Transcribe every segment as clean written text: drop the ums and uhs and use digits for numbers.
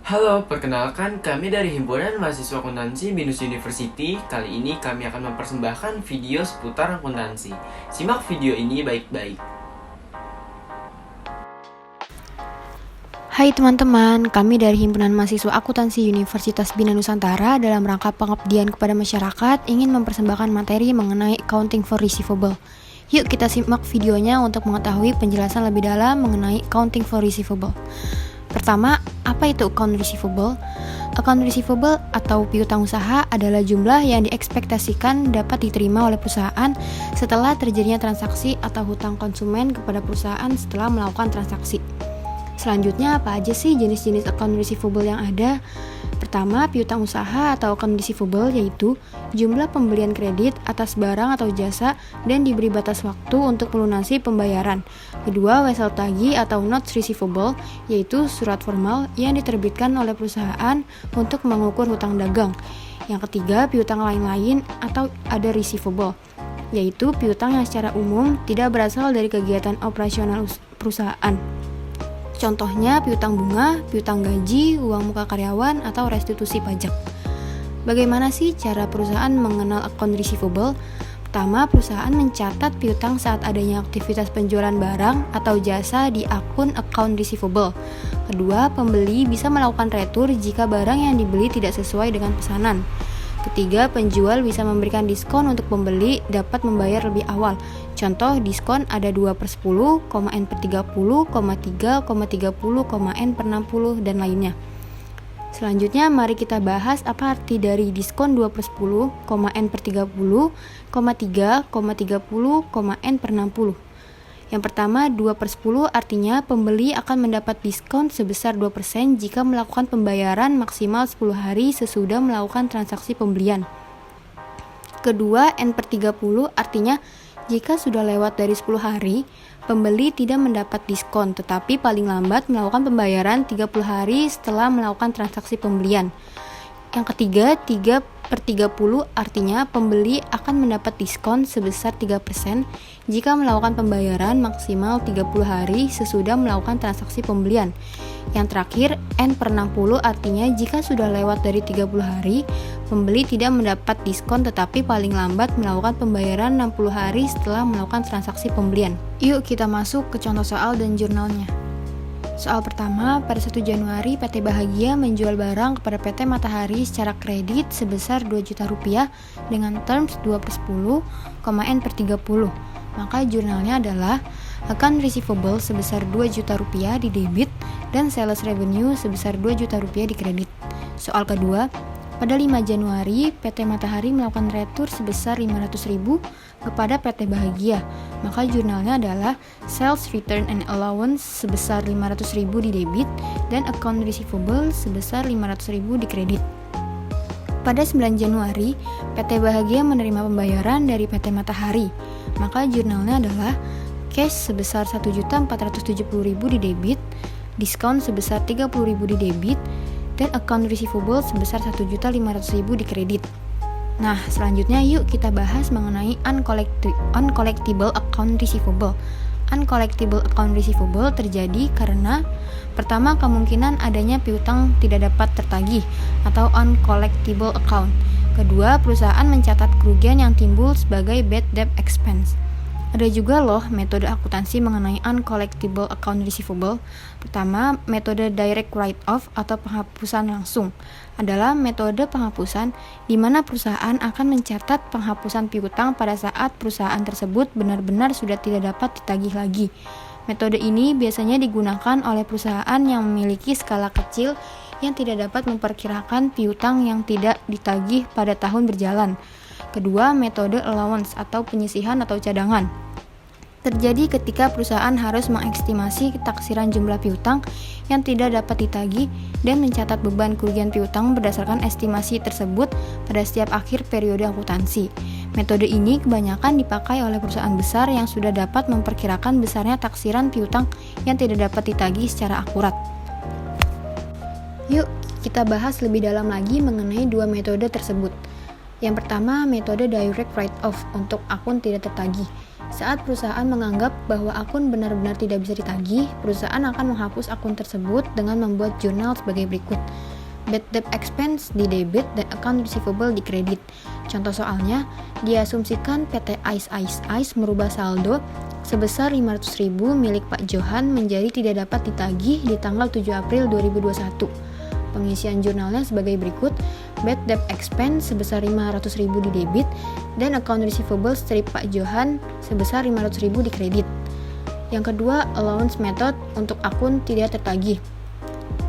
Halo, perkenalkan kami dari Himpunan Mahasiswa Akuntansi BINUS University. Kali ini kami akan mempersembahkan video seputar akuntansi. Simak video ini baik-baik. Hai teman-teman, kami dari Himpunan Mahasiswa Akuntansi Universitas Bina Nusantara dalam rangka pengabdian kepada masyarakat ingin mempersembahkan materi mengenai accounting for receivable. Yuk kita simak videonya untuk mengetahui penjelasan lebih dalam mengenai accounting for receivable. Pertama, apa itu account receivable? Account receivable atau piutang usaha adalah jumlah yang diekspektasikan dapat diterima oleh perusahaan setelah terjadinya transaksi atau hutang konsumen kepada perusahaan setelah melakukan transaksi. Selanjutnya, apa aja sih jenis-jenis account receivable yang ada? Pertama, piutang usaha atau account receivable yaitu jumlah pembelian kredit atas barang atau jasa dan diberi batas waktu untuk melunasi pembayaran. Kedua, wesel tagih atau notes receivable yaitu surat formal yang diterbitkan oleh perusahaan untuk mengukur hutang dagang. Yang ketiga, piutang lain-lain atau other receivable yaitu piutang yang secara umum tidak berasal dari kegiatan operasional perusahaan. Contohnya piutang bunga, piutang gaji, uang muka karyawan, atau restitusi pajak. Bagaimana sih cara perusahaan mengenal account receivable? Pertama, perusahaan mencatat piutang saat adanya aktivitas penjualan barang atau jasa di akun account receivable. Kedua, pembeli bisa melakukan retur jika barang yang dibeli tidak sesuai dengan pesanan. Ketiga, penjual bisa memberikan diskon untuk pembeli dapat membayar lebih awal. Contoh, diskon ada 2/10, N/30, 3,30, N/60, dan lainnya. Selanjutnya, mari kita bahas apa arti dari diskon 2/10, N/30, 3,30, N/60. Yang pertama, 2/10 artinya pembeli akan mendapat diskon sebesar 2% jika melakukan pembayaran maksimal 10 hari sesudah melakukan transaksi pembelian. Kedua, N/30 artinya jika sudah lewat dari 10 hari, pembeli tidak mendapat diskon tetapi paling lambat melakukan pembayaran 30 hari setelah melakukan transaksi pembelian. Yang ketiga, 3/30 artinya pembeli akan mendapat diskon sebesar 3% jika melakukan pembayaran maksimal 30 hari sesudah melakukan transaksi pembelian. Yang terakhir, N/60 artinya jika sudah lewat dari 30 hari, pembeli tidak mendapat diskon tetapi paling lambat melakukan pembayaran 60 hari setelah melakukan transaksi pembelian. Yuk kita masuk ke contoh soal dan jurnalnya. Soal pertama, pada 1 Januari PT Bahagia menjual barang kepada PT Matahari secara kredit sebesar Rp2 juta dengan terms 2/10, N/30. Maka jurnalnya adalah account receivable sebesar Rp2 juta di debit dan sales revenue sebesar Rp2 juta di kredit. Soal kedua, pada 5 Januari, PT Matahari melakukan retur sebesar Rp500.000 kepada PT Bahagia. Maka jurnalnya adalah Sales Return and Allowance sebesar Rp500.000 di debit dan account receivable sebesar Rp500.000 di kredit. Pada 9 Januari, PT Bahagia menerima pembayaran dari PT Matahari. Maka jurnalnya adalah cash sebesar Rp1.470.000 di debit, diskon sebesar Rp30.000 di debit, dan account receivable sebesar Rp1.500.000 di kredit. Nah, selanjutnya yuk kita bahas mengenai uncollectible account receivable. Uncollectible account receivable terjadi karena pertama, kemungkinan adanya piutang tidak dapat tertagih atau uncollectible account. Kedua, perusahaan mencatat kerugian yang timbul sebagai bad debt expense. Ada juga loh metode akuntansi mengenai uncollectible account receivable. Pertama, metode direct write-off atau penghapusan langsung adalah metode penghapusan di mana perusahaan akan mencatat penghapusan piutang pada saat perusahaan tersebut benar-benar sudah tidak dapat ditagih lagi. Metode ini biasanya digunakan oleh perusahaan yang memiliki skala kecil yang tidak dapat memperkirakan piutang yang tidak ditagih pada tahun berjalan. Kedua, metode allowance atau penyisihan atau cadangan terjadi ketika perusahaan harus mengestimasi taksiran jumlah piutang yang tidak dapat ditagih dan mencatat beban kerugian piutang berdasarkan estimasi tersebut pada setiap akhir periode akuntansi. Metode ini kebanyakan dipakai oleh perusahaan besar yang sudah dapat memperkirakan besarnya taksiran piutang yang tidak dapat ditagih secara akurat. Yuk, kita bahas lebih dalam lagi mengenai dua metode tersebut. Yang pertama, metode direct write-off untuk akun tidak tertagih. Saat perusahaan menganggap bahwa akun benar-benar tidak bisa ditagih, perusahaan akan menghapus akun tersebut dengan membuat jurnal sebagai berikut. Bad debt expense di debit dan account receivable di kredit. Contoh soalnya, diasumsikan PT Ice merubah saldo sebesar 500.000 milik Pak Johan menjadi tidak dapat ditagih di tanggal 7 April 2021. Pengisian jurnalnya sebagai berikut: bad debt expense sebesar 500.000 di debit dan account receivable strip Pak Johan sebesar 500.000 di kredit. Yang kedua, allowance method untuk akun tidak tertagih.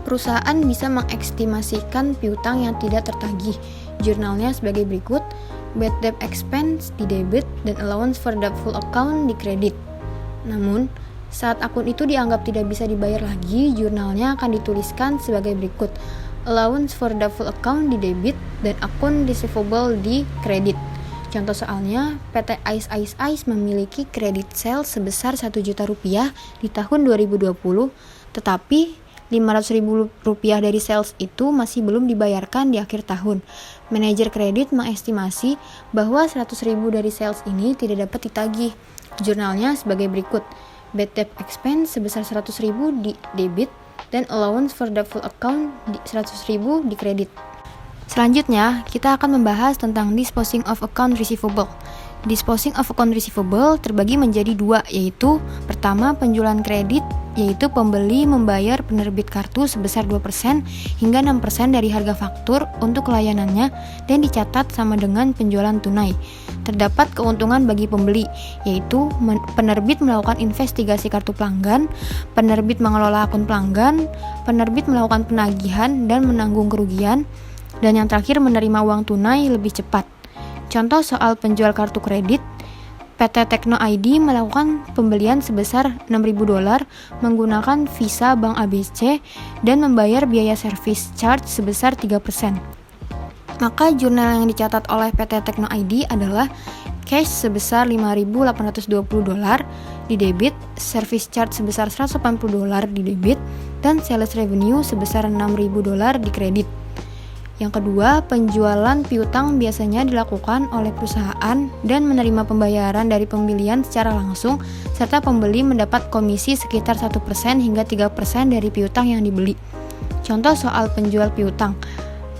Perusahaan bisa mengestimasikan piutang yang tidak tertagih. Jurnalnya sebagai berikut: bad debt expense di debit dan allowance for doubtful account di kredit. Namun, saat akun itu dianggap tidak bisa dibayar lagi, jurnalnya akan dituliskan sebagai berikut: allowance for doubtful account di debit dan akun receivable di kredit. Contoh soalnya, PT Ice memiliki kredit sales sebesar 1 juta rupiah di tahun 2020, tetapi 500.000 rupiah dari sales itu masih belum dibayarkan di akhir tahun. Manajer kredit mengestimasi bahwa 100.000 dari sales ini tidak dapat ditagih. Jurnalnya sebagai berikut: bad debt expense sebesar 100.000 di debit dan allowance for doubtful account di 100.000 di kredit. Selanjutnya, kita akan membahas tentang disposing of account receivable. Disposing of account receivable terbagi menjadi dua, yaitu pertama, penjualan kredit, yaitu pembeli membayar penerbit kartu sebesar 2% hingga 6% dari harga faktur untuk layanannya dan dicatat sama dengan penjualan tunai. Terdapat keuntungan bagi pembeli, yaitu penerbit melakukan investigasi kartu pelanggan, penerbit mengelola akun pelanggan, penerbit melakukan penagihan dan menanggung kerugian, dan yang terakhir menerima uang tunai lebih cepat. Contoh soal penjual kartu kredit, PT Tekno ID melakukan pembelian sebesar $6.000 menggunakan Visa Bank ABC dan membayar biaya service charge sebesar 3%. Maka jurnal yang dicatat oleh PT Tekno ID adalah cash sebesar $5.820 di debit, service charge sebesar $180 di debit, dan sales revenue sebesar $6.000 di kredit. Yang kedua, penjualan piutang biasanya dilakukan oleh perusahaan dan menerima pembayaran dari pembelian secara langsung, serta pembeli mendapat komisi sekitar 1% hingga 3% dari piutang yang dibeli. Contoh soal penjual piutang,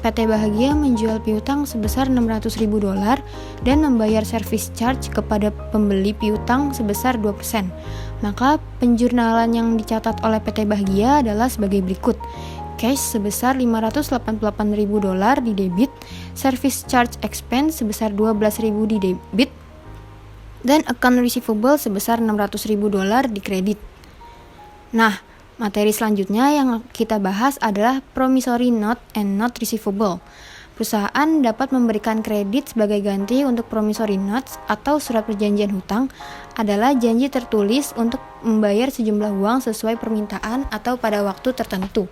PT Bahagia menjual piutang sebesar $600.000 dan membayar service charge kepada pembeli piutang sebesar 2%. Maka penjurnalan yang dicatat oleh PT Bahagia adalah sebagai berikut: cash sebesar $588.000 di debit, service charge expense sebesar $12.000 di debit, dan account receivable sebesar $600.000 di kredit. Nah, materi selanjutnya yang kita bahas adalah promissory note and note receivable. Perusahaan dapat memberikan kredit sebagai ganti untuk promissory notes atau surat perjanjian hutang adalah janji tertulis untuk membayar sejumlah uang sesuai permintaan atau pada waktu tertentu.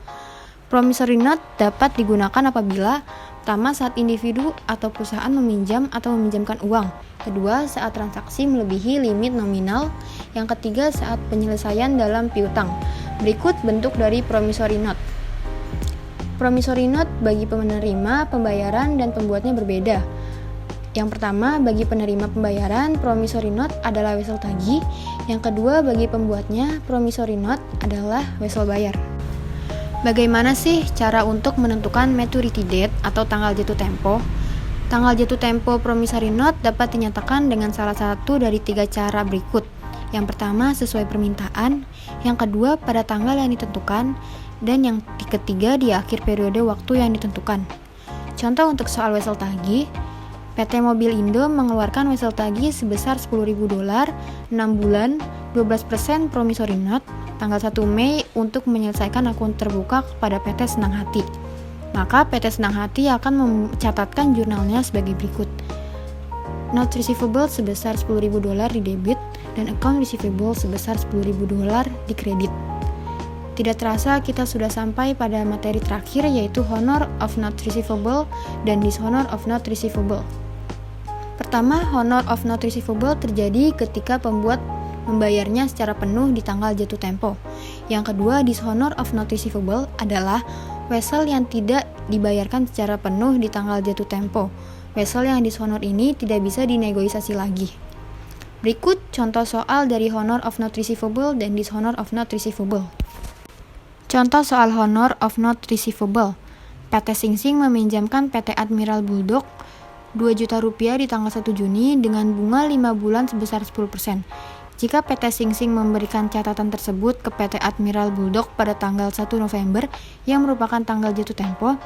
Promissory note dapat digunakan apabila pertama, saat individu atau perusahaan meminjam atau meminjamkan uang. Kedua, saat transaksi melebihi limit nominal. Yang ketiga, saat penyelesaian dalam piutang. Berikut bentuk dari promissory note. Promissory note bagi penerima pembayaran dan pembuatnya berbeda. Yang pertama, bagi penerima pembayaran, promissory note adalah wesel tagih. Yang kedua, bagi pembuatnya, promissory note adalah wesel bayar. Bagaimana sih cara untuk menentukan maturity date atau tanggal jatuh tempo? Tanggal jatuh tempo promissory note dapat dinyatakan dengan salah satu dari 3 cara berikut. Yang pertama, sesuai permintaan. Yang kedua, pada tanggal yang ditentukan. Dan yang ketiga, di akhir periode waktu yang ditentukan. Contoh untuk soal wesel tagih, PT Mobil Indo mengeluarkan wesel tagih sebesar $10.000, 6 bulan, 12% promissory note, tanggal 1 Mei untuk menyelesaikan akun terbuka kepada PT Senang Hati. Maka PT Senang Hati akan mencatatkan jurnalnya sebagai berikut: note receivable sebesar $10.000 di debit dan account receivable sebesar $10.000 di kredit. Tidak terasa kita sudah sampai pada materi terakhir, yaitu honor of note receivable dan dishonor of note receivable. Pertama, honor of note receivable terjadi ketika pembuat membayarnya secara penuh di tanggal jatuh tempo. Yang kedua, dishonor of note receivable adalah wesel yang tidak dibayarkan secara penuh di tanggal jatuh tempo. Wesel yang dishonor ini tidak bisa dinegosiasi lagi. Berikut contoh soal dari honor of not receivable dan dishonor of not receivable. Contoh soal honor of not receivable. PT Singsing meminjamkan PT Admiral Bulldog 2 juta rupiah di tanggal 1 Juni dengan bunga 5 bulan sebesar 10%. Jika PT Singsing memberikan catatan tersebut ke PT Admiral Bulldog pada tanggal 1 November yang merupakan tanggal jatuh tempo,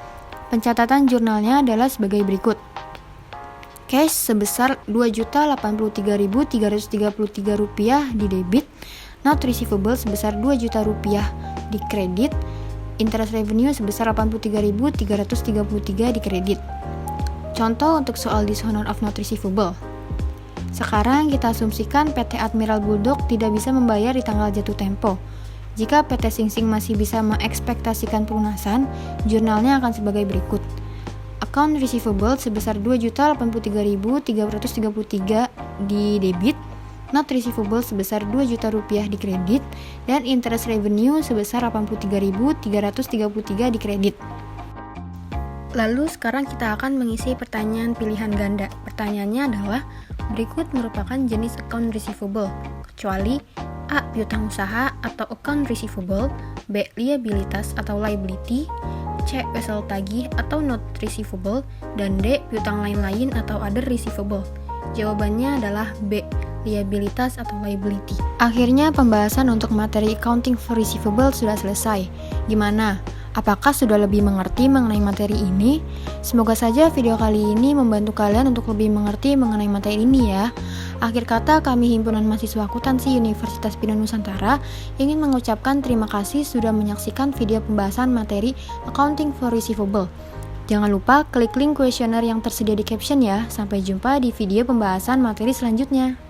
pencatatan jurnalnya adalah sebagai berikut. Cash sebesar Rp2.083.333 di debit, not receivable sebesar Rp2 juta di kredit, interest revenue sebesar Rp83.333 di kredit. Contoh untuk soal dishonor of not receivable. Sekarang kita asumsikan PT Admiral Bulldog tidak bisa membayar di tanggal jatuh tempo. Jika PT Singsing masih bisa mengekspektasikan pelunasan, jurnalnya akan sebagai berikut. Account receivable sebesar Rp2.083.333 di debit, not receivable sebesar Rp2 juta di kredit, dan interest revenue sebesar Rp83.333 di kredit. Lalu sekarang kita akan mengisi pertanyaan pilihan ganda. Pertanyaannya adalah, berikut merupakan jenis account receivable, kecuali A. Piutang usaha atau account receivable, B. Liabilitas atau liability, C. Wesel tagih atau note receivable, dan D. Piutang lain-lain atau other receivable. Jawabannya adalah B. Liabilitas atau liability. Akhirnya pembahasan untuk materi accounting for receivable sudah selesai. Gimana? Apakah sudah lebih mengerti mengenai materi ini? Semoga saja video kali ini membantu kalian untuk lebih mengerti mengenai materi ini ya. Akhir kata, kami Himpunan Mahasiswa Akuntansi Universitas Bina Nusantara ingin mengucapkan terima kasih sudah menyaksikan video pembahasan materi Accounting for Receivable. Jangan lupa klik link kuesioner yang tersedia di caption ya. Sampai jumpa di video pembahasan materi selanjutnya.